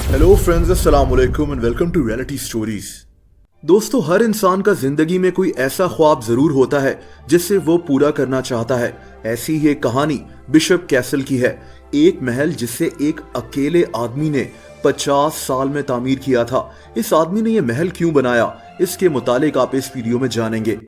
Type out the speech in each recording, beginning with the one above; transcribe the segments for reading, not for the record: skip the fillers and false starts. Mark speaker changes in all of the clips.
Speaker 1: Hello friends, अस्सलाम वालेकुम and welcome to reality stories. दोस्तों, हर इंसान का जिंदगी में कोई ऐसा ख्वाब जरूर होता है जिसे वो पूरा करना चाहता है। ऐसी ही एक कहानी बिशप कैसल की है। एक महल जिसे एक अकेले आदमी ने 50 साल में तामीर किया था। इस आदमी ने यह महल क्यों बनाया, इसके मुतालिक आप इस वीडियो में जानेंगे।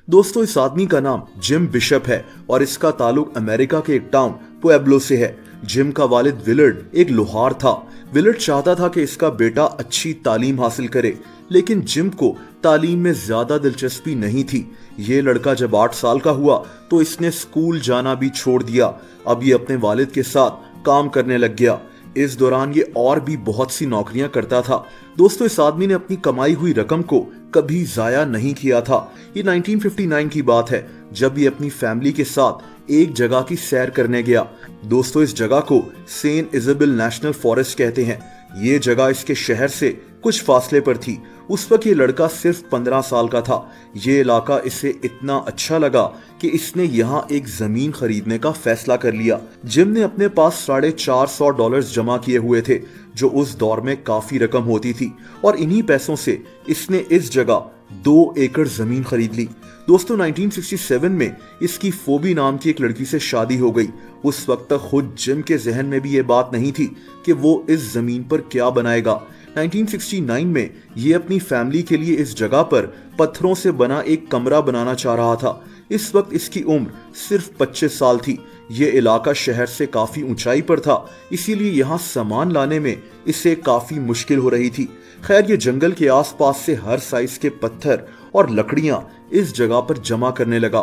Speaker 1: दोस्तों, इस आदमी का नाम जिम बिशप है और इसका ताल्लुक अमेरिका के एक टाउन पुएब्लो से है। जिम का वालिद विलर्ड एक लोहार था। विलर्ड चाहता था कि इसका बेटा अच्छी तालीम हासिल करे, लेकिन जिम को तालीम में ज्यादा दिलचस्पी नहीं थी। ये लड़का जब 8 साल का हुआ तो इसने स्कूल जाना भी छोड़ दिया। अब ये अपने वालिद के साथ काम करने लग गया। इस दौरान ये और भी बहुत सी नौकरियां करता था। दोस्तों, इस आदमी ने अपनी कमाई हुई रकम को कभी जाया नहीं किया था। ये 1959 की बात है जब ये अपनी फैमिली के साथ एक जगह की सैर करने गया। दोस्तों, इस जगह को सेंट इजाबेल नेशनल फॉरेस्ट कहते हैं। ये जगह इसके शहर से कुछ फासले पर थी। उस वक्त ये लड़का सिर्फ 15 साल का था। ये इलाका इसे इतना अच्छा लगा कि इसने यहाँ एक जमीन खरीदने का फैसला कर लिया। जिम ने अपने पास $450 जमा किए हुए थे, जो उस दौर में काफी रकम होती थी, और इन्हीं पैसों से इसने इस जगह 2 एकड़ जमीन खरीद ली। दोस्तों, 1967 में इसकी फोबी नाम की एक लड़की से शादी हो गई। उस वक्त तक खुद जिम के जहन में भी ये बात नहीं थी कि वो इस जमीन पर क्या बनाएगा। 1969 में ये अपनी फैमिली के लिए इस जगह पर पत्थरों से बना एक कमरा बनाना चाह रहा था। इस वक्त इसकी उम्र सिर्फ 25 साल थी। ये इलाका शहर से काफी ऊंचाई पर था, इसीलिए यहाँ सामान लाने में इसे काफी मुश्किल हो रही थी। खैर, ये जंगल के आसपास से हर साइज के पत्थर और लकड़ियां इस जगह पर जमा करने लगा।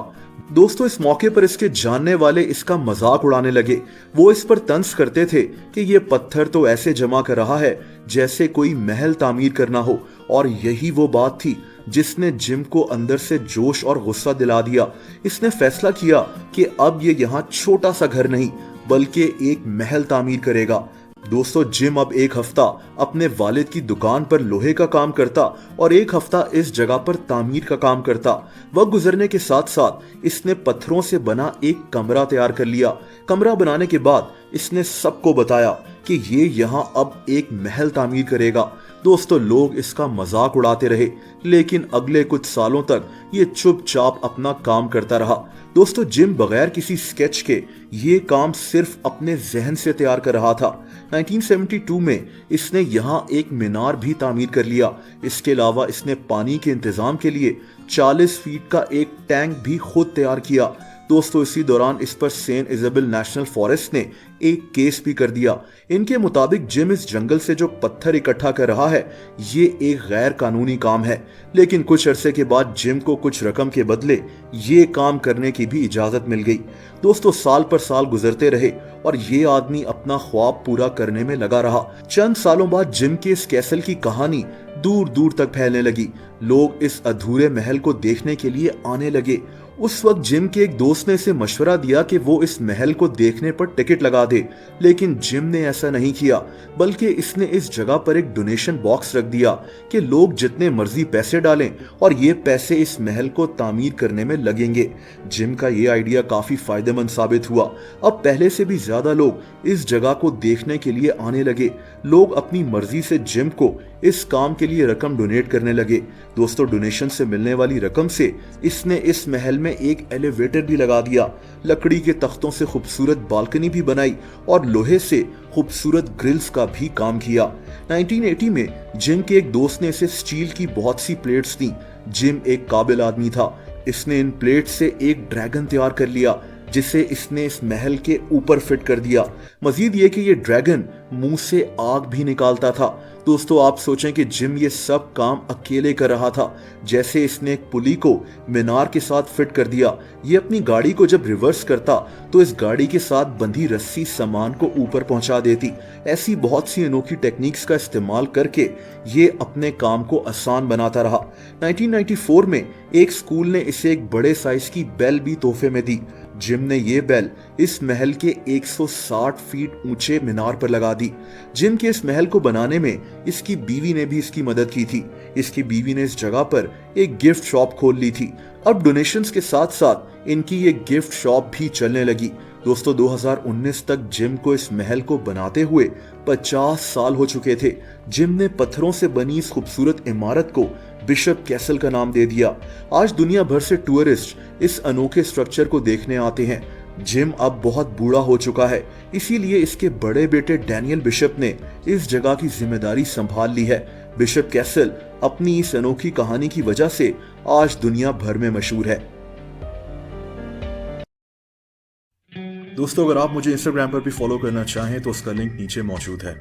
Speaker 1: दोस्तों, इस मौके पर इसके जानने वाले इसका मजाक उड़ाने लगे। वो इस पर तंज करते थे कि ये पत्थर तो ऐसे जमा कर रहा है जैसे कोई महल तामीर करना हो, और यही वो बात थी जिसने जिम को अंदर से जोश और गुस्सा दिला दिया। इसने फैसला किया कि अब ये यहाँ छोटा सा घर नहीं बल्कि एक महल तामीर करेगा। दोस्तों, जिम अब एक हफ्ता अपने वालिद की दुकान पर लोहे का काम करता और एक हफ्ता इस जगह पर तामीर का काम करता। वक्त गुजरने के साथ साथ इसने पत्थरों से बना एक कमरा तैयार कर लिया। कमरा बनाने के बाद इसने सबको बताया कि ये यहाँ अब एक महल तामीर करेगा। दोस्तों, लोग इसका मजाक उड़ाते रहे, लेकिन अगले कुछ सालों तक ये चुपचाप अपना काम करता रहा। दोस्तों, जिम बगैर किसी स्केच के ये काम सिर्फ अपने जहन से तैयार कर रहा था। 1972 में इसने यहाँ एक मीनार भी तामीर कर लिया। इसके अलावा इसने पानी के इंतजाम के लिए 40 फीट का एक टैंक भी खुद तैयार किया। दोस्तों, इसी दौरान इस पर सेंट इजाबेल नेशनल फॉरेस्ट ने एक केस भी कर दिया। इनके मुताबिक जिम इस जंगल से जो पत्थर इकट्ठा कर रहा है ये एक गैर कानूनी काम है, लेकिन कुछ अरसे के बाद जिम को कुछ रकम के बदले ये काम करने की भी इजाजत मिल गई। दोस्तों, साल पर साल गुजरते रहे और ये आदमी अपना ख्वाब पूरा करने में लगा रहा। चंद सालों बाद जिम के इस कैसल की कहानी दूर दूर तक फैलने लगी। लोग इस अधूरे महल को देखने के लिए आने लगे। उस वक्त जिम के एक दोस्त ने इसे मशवरा दिया कि वो इस महल को देखने पर टिकट लगा दे, लेकिन जिम ने ऐसा नहीं किया, बल्कि इसने इस जगह पर एक डोनेशन बॉक्स रख दिया कि लोग जितने मर्जी पैसे डालें और ये पैसे इस महल को तामीर करने में लगेंगे। जिम का ये आइडिया काफी फायदेमंद साबित हुआ। अब पहले से भी ज्यादा लोग इस जगह को देखने के लिए आने लगे। लोग अपनी मर्जी से जिम को इस काम के लिए रकम डोनेट करने लगे। दोस्तों, डोनेशन से मिलने वाली रकम से इसने इस महल में एक एलिवेटर भी लगा दिया, लकड़ी के तख्तों से खूबसूरत बालकनी भी बनाई और लोहे से खूबसूरत ग्रिल्स का भी काम किया। 1980 में जिम के एक दोस्त ने इसे स्टील की बहुत सी प्लेट्स दी। जिम एक काबिल आदमी था। इसने इन प्लेट से एक ड्रैगन तैयार कर लिया जिसे इसने इस महल के ऊपर फिट कर दिया। मजीद ये कि ये ड्रैगन मुंह से आग भी निकालता था। दोस्तों, आप सोचें कि जिम ये सब काम अकेले कर रहा था। जैसे इसने एक पुली को मीनार के साथ फिट कर दिया। ये अपनी गाड़ी को जब रिवर्स करता तो इस गाड़ी के साथ बंधी रस्सी सामान को ऊपर पहुंचा देती। ऐसी बहुत सी अनोखी टेक्निक्स का इस्तेमाल करके ये अपने काम को आसान बनाता रहा। 1994 में एक स्कूल ने इसे एक बड़े साइज की बेल भी तोहफे में दी। जिम ने ये बेल इस महल के 160 फीट ऊंचे मीनार पर लगा दी। जिम के इस महल को बनाने में इसकी बीवी ने भी इसकी मदद की थी। इसकी बीवी ने इस जगह पर एक गिफ्ट शॉप खोल ली थी। अब डोनेशंस के साथ साथ इनकी ये गिफ्ट शॉप भी चलने लगी। दोस्तों 2019 तक जिम को इस महल को बनाते हुए 50 साल हो चुके थे। जिम ने पत्थरों से बनी इस खूबसूरत इमारत को बिशप कैसल का नाम दे दिया। आज दुनिया भर से टूरिस्ट इस अनोखे स्ट्रक्चर को देखने आते हैं। जिम अब बहुत बूढ़ा हो चुका है, इसीलिए इसके बड़े बेटे डैनियल बिशप ने इस जगह की जिम्मेदारी संभाल ली है। बिशप कैसल अपनी इस अनोखी कहानी की वजह से आज दुनिया भर में मशहूर है। दोस्तों अगर आप मुझे इंस्टाग्राम पर भी फॉलो करना चाहें तो उसका लिंक नीचे मौजूद है।